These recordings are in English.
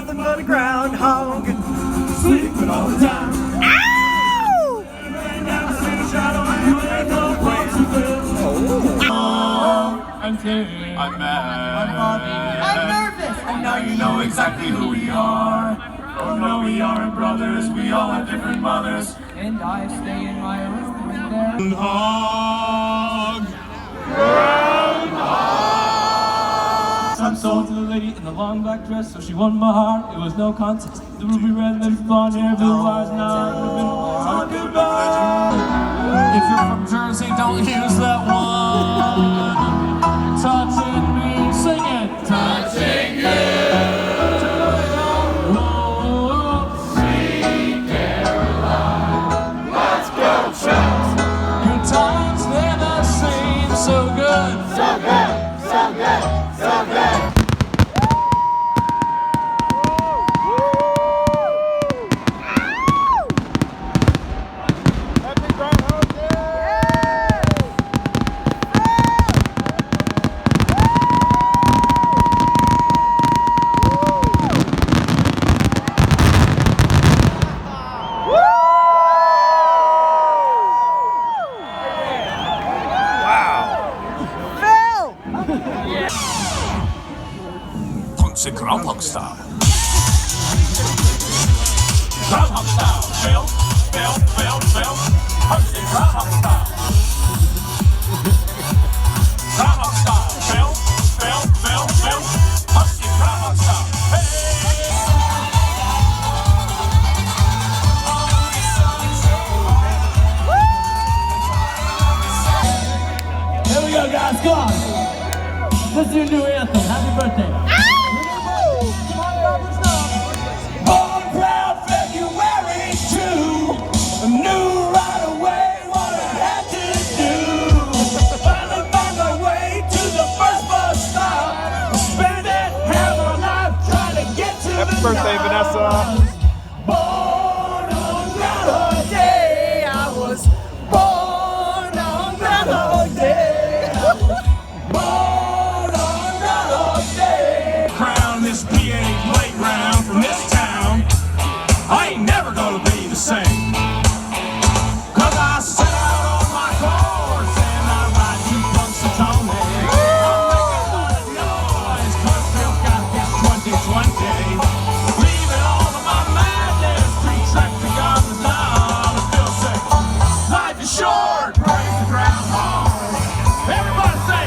nothing but a groundhog. Sleeping all the time. Ow! I'm mad. I'm nervous. And now you know exactly who we are. Oh no, we aren't brothers. We all have different mothers. And I stay in my room and there. Groundhog. Groundhog. I'm sold to the lady in the long black dress, so she won my heart. It was no contest. The ruby red lips, blonde hair, blue eyes, now it would have been our goodbye. If you're from Jersey, don't use that one. Touching me, sing it. Touching you. Sweet Caroline. Let's go, Chuck. Good times, they're the same, so good. So good, so good, so good. Punxsutawney Groundhog style. Groundhog style. Phil, Phil, Phil, Phil. Punxsutawney Groundhog style. Groundhog style. Phil, Phil, Phil, Phil. Punxsutawney Groundhog style. Here we go, guys, come on. Let's do a new anthem. Happy birthday. Born proud February 2. Knew right away what I had to do. Finally found my way to the first bus stop. Spent it half my life trying to get to Happy the birthday, top. Vanessa. Born on Groundhog Day. I was born on Groundhog Day. Born on Groundhog Day. Crown this PA playground from this town. I ain't never gonna be the same. Cause I set out on my course and I ride to Punxsutawney. I'm making a lot of noise cause Phil got this 2020. Leaving all of my madness to trek to Gobbler down. And Phil say, life is short, praise the groundhog. Everybody say,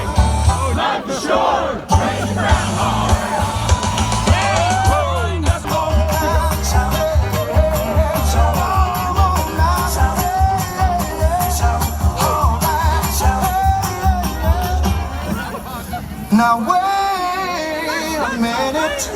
life is short, praise the groundhog. Now wait a minute.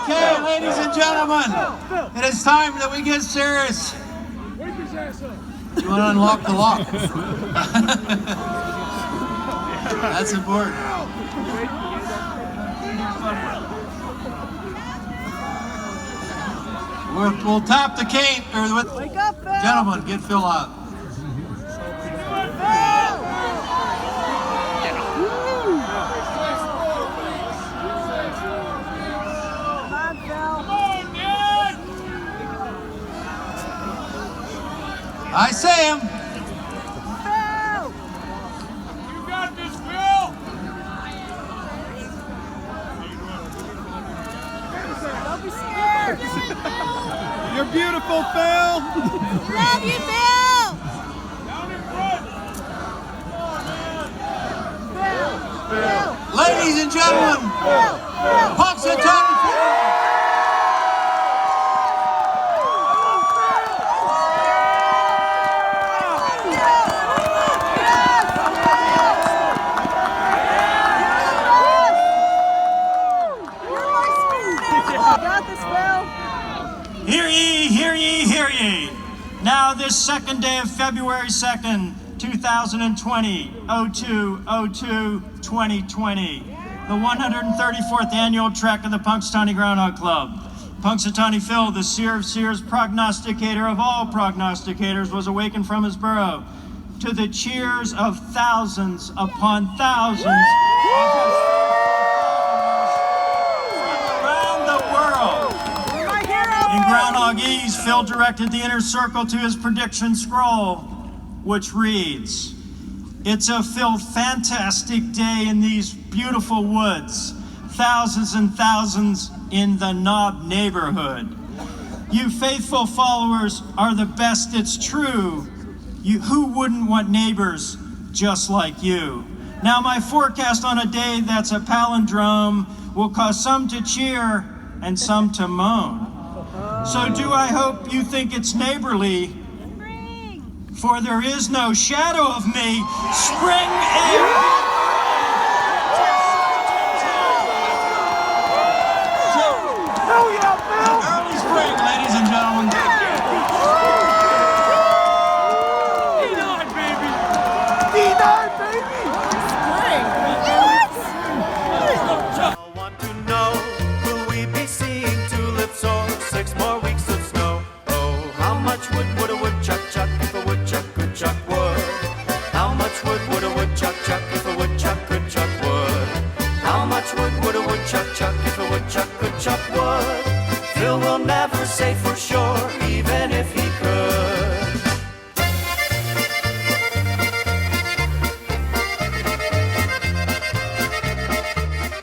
Okay, ladies and gentlemen, it is time that we get serious. You want to unlock the lock? That's important. We'll tap the cane. Wake up, Phil. Gentlemen, get Phil out. I say him. Phil. You got this, Phil. Don't be scared. You're beautiful, Phil. Love you, Phil. Down in front. Come on, man. Phil. Ladies and gentlemen, Punxsutawney Phil. Got this, Phil. Hear ye, hear ye, hear ye. Now this second day of February 2nd, 2020, 02/02/2020, the 134th annual trek of the Punxsutawney Groundhog Club. Punxsutawney Phil, the seer of seers, prognosticator of all prognosticators, was awakened from his burrow to the cheers of thousands upon thousands of his around the world. In Groundhogese, Phil directed the inner circle to his prediction scroll, which reads, "It's a Phil fantastic day in these beautiful woods, thousands and thousands in the Knob neighborhood. You faithful followers are the best, it's true. Who wouldn't want neighbors just like you? Now my forecast on a day that's a palindrome will cause some to cheer and some to moan. So do I hope you think it's neighborly, for there is no shadow of me. Spring air." Early spring, ladies and gentlemen. Want to know, will we be seeing tulips or 6 more weeks of snow? Oh, how much wood would a woodchuck chuck if a woodchuck could chuck wood? How much wood would a woodchuck chuck if a woodchuck could chuck wood? How much wood would a woodchuck chuck if a woodchuck could chuck wood? Phil will never say for sure, even if he could.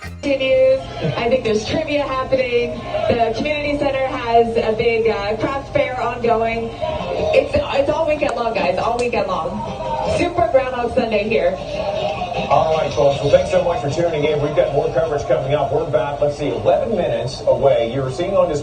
Continues. I think there's trivia happening. The community center has a big craft fair ongoing. It's all weekend long, guys. All weekend long. Super Groundhog Sunday here. All right, folks. Well, thanks so much for tuning in. We've got more coverage coming up. We're back, let's see, 11 minutes away. You're seeing on display